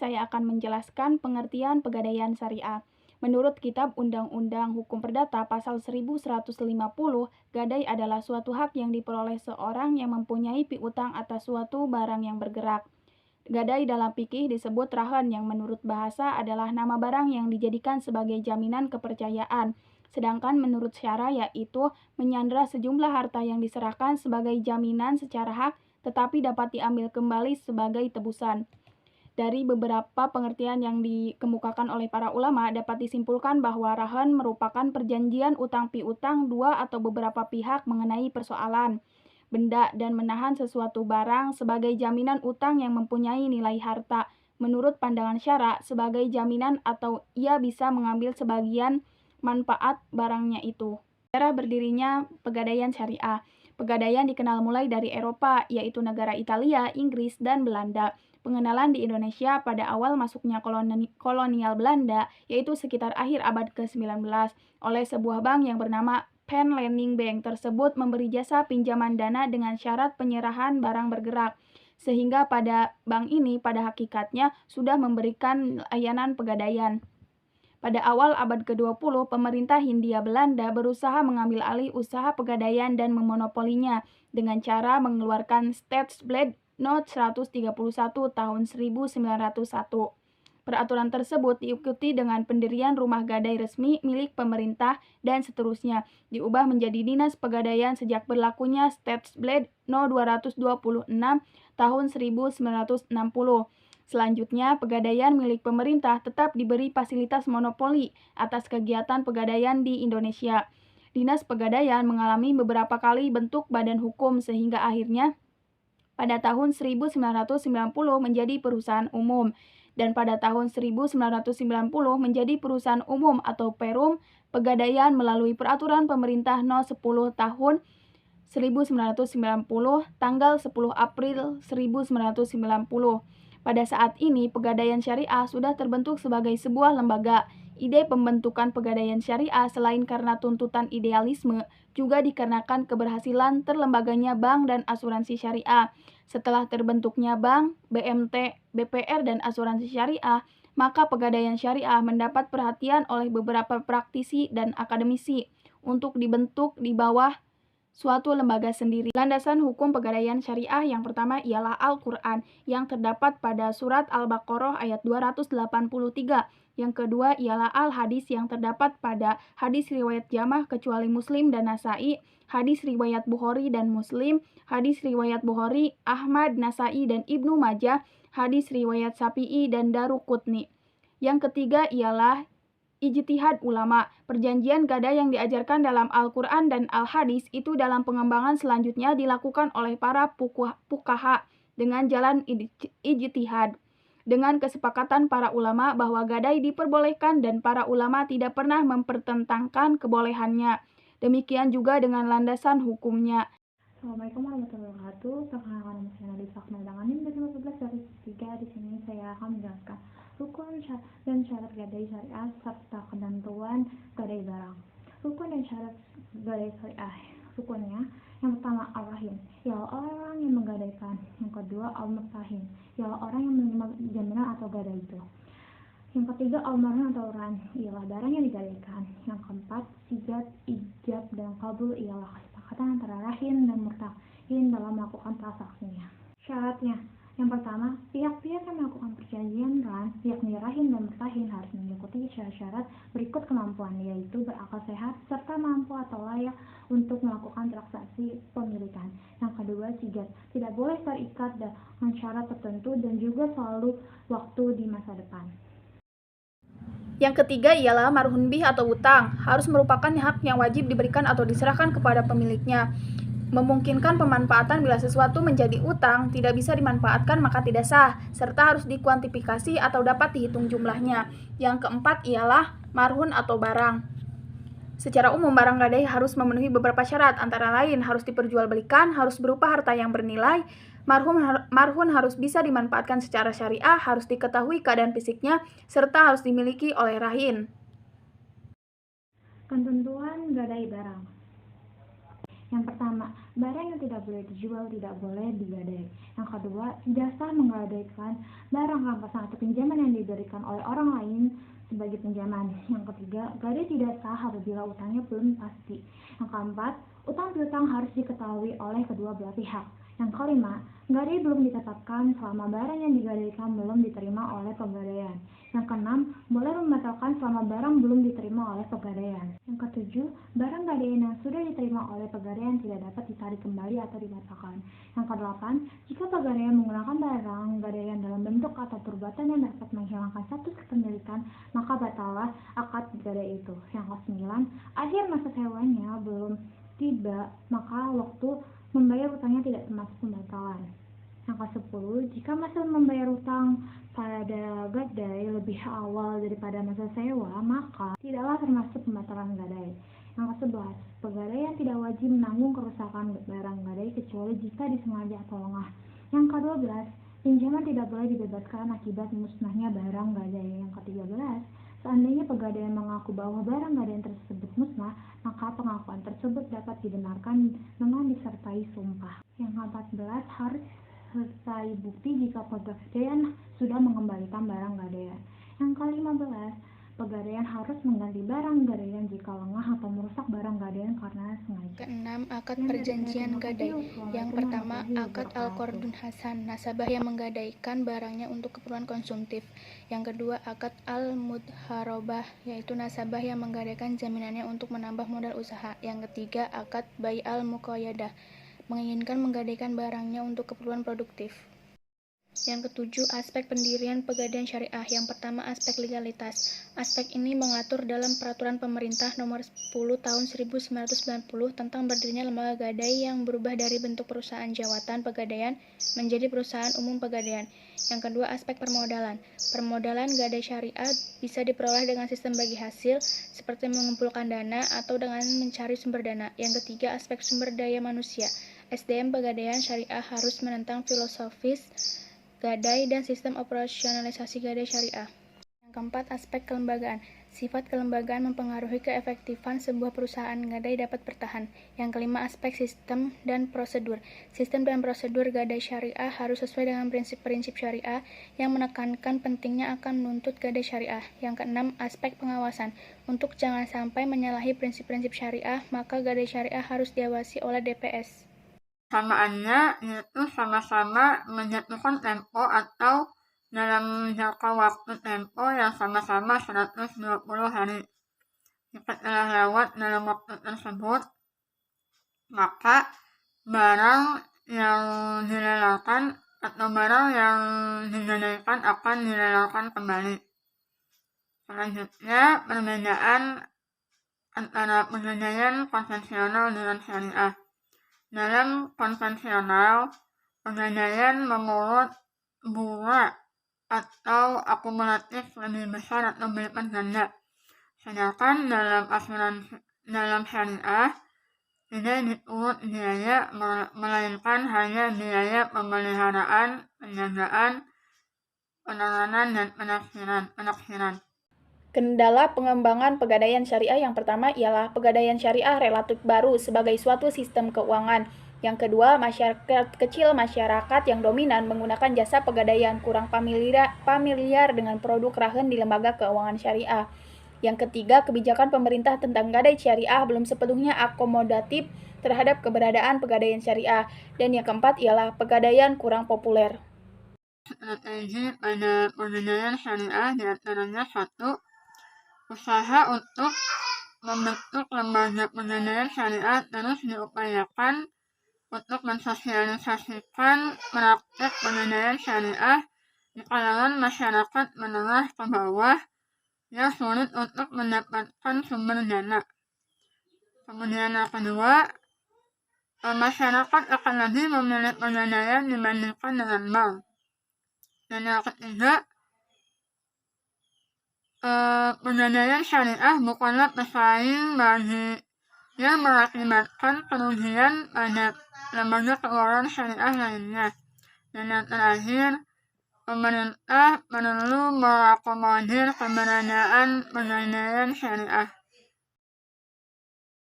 saya akan menjelaskan pengertian pegadaian syariah. Menurut Kitab Undang-Undang Hukum Perdata pasal 1150, gadai adalah suatu hak yang diperoleh seorang yang mempunyai piutang atas suatu barang yang bergerak. Gadai dalam fikih disebut rahan yang menurut bahasa adalah nama barang yang dijadikan sebagai jaminan kepercayaan. Sedangkan menurut syara yaitu menyandra sejumlah harta yang diserahkan sebagai jaminan secara hak tetapi dapat diambil kembali sebagai tebusan. Dari beberapa pengertian yang dikemukakan oleh para ulama dapat disimpulkan bahwa rahan merupakan perjanjian utang piutang dua atau beberapa pihak mengenai persoalan benda dan menahan sesuatu barang sebagai jaminan utang yang mempunyai nilai harta menurut pandangan syara sebagai jaminan atau ia bisa mengambil sebagian manfaat barangnya itu. Cara berdirinya pegadaian syariah. Pegadaian dikenal mulai dari Eropa, yaitu negara Italia, Inggris, dan Belanda. Pengenalan di Indonesia pada awal masuknya kolonial Belanda, yaitu sekitar akhir abad ke-19, oleh sebuah bank yang bernama Pen Lending Bank tersebut memberi jasa pinjaman dana dengan syarat penyerahan barang bergerak. Sehingga pada bank ini pada hakikatnya sudah memberikan layanan pegadaian. Pada awal abad ke-20, pemerintah Hindia Belanda berusaha mengambil alih usaha pegadaian dan memonopolinya dengan cara mengeluarkan Staatsblad No. 131 tahun 1901. Peraturan tersebut diikuti dengan pendirian rumah gadai resmi milik pemerintah dan seterusnya diubah menjadi Dinas Pegadaian sejak berlakunya Staatsblad No. 226 tahun 1960. Selanjutnya, pegadaian milik pemerintah tetap diberi fasilitas monopoli atas kegiatan pegadaian di Indonesia. Dinas Pegadaian mengalami beberapa kali bentuk badan hukum sehingga akhirnya pada tahun 1990 menjadi perusahaan umum dan pada tahun 1990 menjadi perusahaan umum atau Perum Pegadaian melalui peraturan pemerintah No. 10 tahun 1990 tanggal 10 April 1990. Pada saat ini, pegadaian syariah sudah terbentuk sebagai sebuah lembaga. Ide pembentukan pegadaian syariah selain karena tuntutan idealisme, juga dikarenakan keberhasilan terlembaganya bank dan asuransi syariah. Setelah terbentuknya bank, BMT, BPR, dan asuransi syariah, maka pegadaian syariah mendapat perhatian oleh beberapa praktisi dan akademisi untuk dibentuk di bawah suatu lembaga sendiri. Landasan hukum pegadaian syariah yang pertama ialah Al-Quran yang terdapat pada surat Al-Baqarah ayat 283. Yang kedua ialah Al-Hadis yang terdapat pada hadis riwayat Jamah kecuali Muslim dan Nasai, hadis riwayat Bukhari dan Muslim, hadis riwayat Bukhari, Ahmad, Nasai, dan Ibnu Majah, hadis riwayat Syafi'i dan Daruqutni. Yang ketiga ialah ijtihad ulama, perjanjian gadai yang diajarkan dalam Al-Quran dan Al-Hadis itu dalam pengembangan selanjutnya dilakukan oleh para fuqaha dengan jalan ijtihad. Dengan kesepakatan para ulama bahwa gadai diperbolehkan dan para ulama tidak pernah mempertentangkan kebolehannya. Demikian juga dengan landasan hukumnya. Assalamualaikum warahmatullahi wabarakatuh. Perkenalkan nama saya Nadif Akmal Danganin dari 15 dari 3. Di sini saya akan menjelaskan rukun dan syarat gadai syariah serta ketentuan gadai barang. Rukun dan syarat gadai syariah. Rukunnya yang pertama al-rahin, ialah orang yang menggadaikan. Yang kedua al-murtahin, ialah orang yang menerima jaminan atau gadai itu. Yang ketiga al-marhun atau ran, ialah barang yang digadaikan. Yang keempat sijat, ijab, dan qabul, ialah kesepakatan antara rahin dan murtahin dalam melakukan transaksinya. Syaratnya, yang pertama, pihak-pihak yang melakukan perjanjian ran, yakni rahin dan murtahin, harus mengikuti syarat-syarat berikut kemampuan, yaitu berakal sehat serta mampu atau layak untuk melakukan transaksi pemilikan. Yang kedua sijat, tidak boleh terikat dengan syarat tertentu dan juga selalu waktu di masa depan. Yang ketiga ialah marhun bih atau utang, harus merupakan hak yang wajib diberikan atau diserahkan kepada pemiliknya. Memungkinkan pemanfaatan bila sesuatu menjadi utang, tidak bisa dimanfaatkan maka tidak sah, serta harus dikuantifikasi atau dapat dihitung jumlahnya. Yang keempat ialah marhun atau barang. Secara umum barang gadai harus memenuhi beberapa syarat, antara lain harus diperjualbelikan, harus berupa harta yang bernilai, marhun harus bisa dimanfaatkan secara syariah, harus diketahui keadaan fisiknya, serta harus dimiliki oleh rahin. Ketentuan gadai barang. Yang pertama, barang yang tidak boleh dijual tidak boleh digadai. Yang kedua, tidak sah menggadaikan barang rampasan atau pinjaman yang diberikan oleh orang lain sebagai pinjaman. Yang ketiga, gadai tidak sah apabila utangnya belum pasti. Yang keempat, utang piutang harus diketahui oleh kedua belah pihak. Yang kelima, gadai belum ditetapkan selama barang yang digadaikan belum diterima oleh pegadaian. Yang keenam, boleh membatalkan selama barang belum diterima oleh pegadaian. Yang ketujuh, barang gadaian yang sudah diterima oleh pegadaian tidak dapat ditarik kembali atau dibatalkan. Yang kedelapan, jika pegadaian menggunakan barang gadaian dalam bentuk atau perbuatan yang dapat menghilangkan status kepemilikan, maka batallah akad gadai itu. Yang kesembilan, akhir masa sewanya belum tiba, maka waktu membayar utangnya tidak termasuk pembatalan. Yang ke-10, jika masa membayar utang pada gadai lebih awal daripada masa sewa, maka tidaklah termasuk pembatalan gadai. Yang ke-11, pegadaian tidak wajib menanggung kerusakan barang gadai kecuali jika disengaja atau lengah. Yang ke-12, pinjaman tidak boleh dibebaskan akibat musnahnya barang gadai. Yang ke-13, seandainya pegadaian mengaku bahwa barang gadaian tersebut musnah, maka pengakuan tersebut dapat dibenarkan dengan disertai sumpah. Yang ke-14, harus sertai bukti jika pegadaian sudah mengembalikan barang gadaian. Yang ke-15, pegadaian harus mengganti barang gadaian jika lengah atau merusak barang gadaian karena sengaja. Keenam, akad perjanjian gadai. Yang pertama, akad al-qardun hasan, nasabah yang menggadaikan barangnya untuk keperluan konsumtif. Yang kedua, akad al-mudharabah, yaitu nasabah yang menggadaikan jaminannya untuk menambah modal usaha. Yang ketiga, akad bai al-muqayyadah, menginginkan menggadaikan barangnya untuk keperluan produktif. Yang ketujuh, aspek pendirian pegadaian syariah. Yang pertama, aspek legalitas. Aspek ini mengatur dalam Peraturan Pemerintah Nomor 10 Tahun 1990 tentang berdirinya lembaga gadai yang berubah dari bentuk perusahaan jawatan pegadaian menjadi perusahaan umum pegadaian. Yang kedua, aspek permodalan. Permodalan gadai syariah bisa diperoleh dengan sistem bagi hasil, seperti mengumpulkan dana atau dengan mencari sumber dana. Yang ketiga, aspek sumber daya manusia. SDM pegadaian syariah harus menentang filosofis gadai dan sistem operasionalisasi gadai syariah. Yang keempat, aspek kelembagaan. Sifat kelembagaan mempengaruhi keefektifan sebuah perusahaan gadai dapat bertahan. Yang kelima, aspek sistem dan prosedur. Sistem dan prosedur gadai syariah harus sesuai dengan prinsip-prinsip syariah yang menekankan pentingnya akan menuntut gadai syariah. Yang keenam, aspek pengawasan. Untuk jangan sampai menyalahi prinsip-prinsip syariah, maka gadai syariah harus diawasi oleh DPS. Samaannya yaitu sama-sama menjatuhkan tempo atau dalam jangka waktu tempo yang sama-sama 120 hari. Jika telah lewat dalam waktu tersebut, maka barang yang dilelalkan atau barang yang digadaikan akan dilelalkan kembali. Selanjutnya, perbedaan antara pegadaian konvensional dengan syariah. Dalam konvensional, pegadaian mengulut bunga atau akumulatif lebih besar atau berlipat ganda. Sedangkan dalam syariah tidak dipungut biaya, melainkan hanya biaya pemeliharaan, penjagaan, penanganan, dan penaksiran. Kendala pengembangan pegadaian syariah yang pertama ialah pegadaian syariah relatif baru sebagai suatu sistem keuangan. Yang kedua, masyarakat kecil masyarakat yang dominan menggunakan jasa pegadaian kurang familiar dengan produk rahen di lembaga keuangan syariah. Yang ketiga, kebijakan pemerintah tentang gadai syariah belum sepenuhnya akomodatif terhadap keberadaan pegadaian syariah. Dan yang keempat ialah pegadaian kurang populer. Strategi pada pegadaian syariah diantaranya 1. Usaha untuk membentuk lembaga pegadaian syariah terus diupayakan untuk mensosialisasikan praktek pegadaian syariah di kalangan masyarakat menengah ke bawah yang sulit untuk mendapatkan sumber dana. Kemudian yang kedua, masyarakat akan lebih memilih pegadaian dibandingkan dengan bank. Dan yang ketiga, pegadaian syariah bukanlah pesaing bagi yang mengakibatkan kerugian pada lembaga keuangan syariah lainnya. Dan yang terakhir, pemerintah perlu mengakomodir keberadaan pegadaian syariah.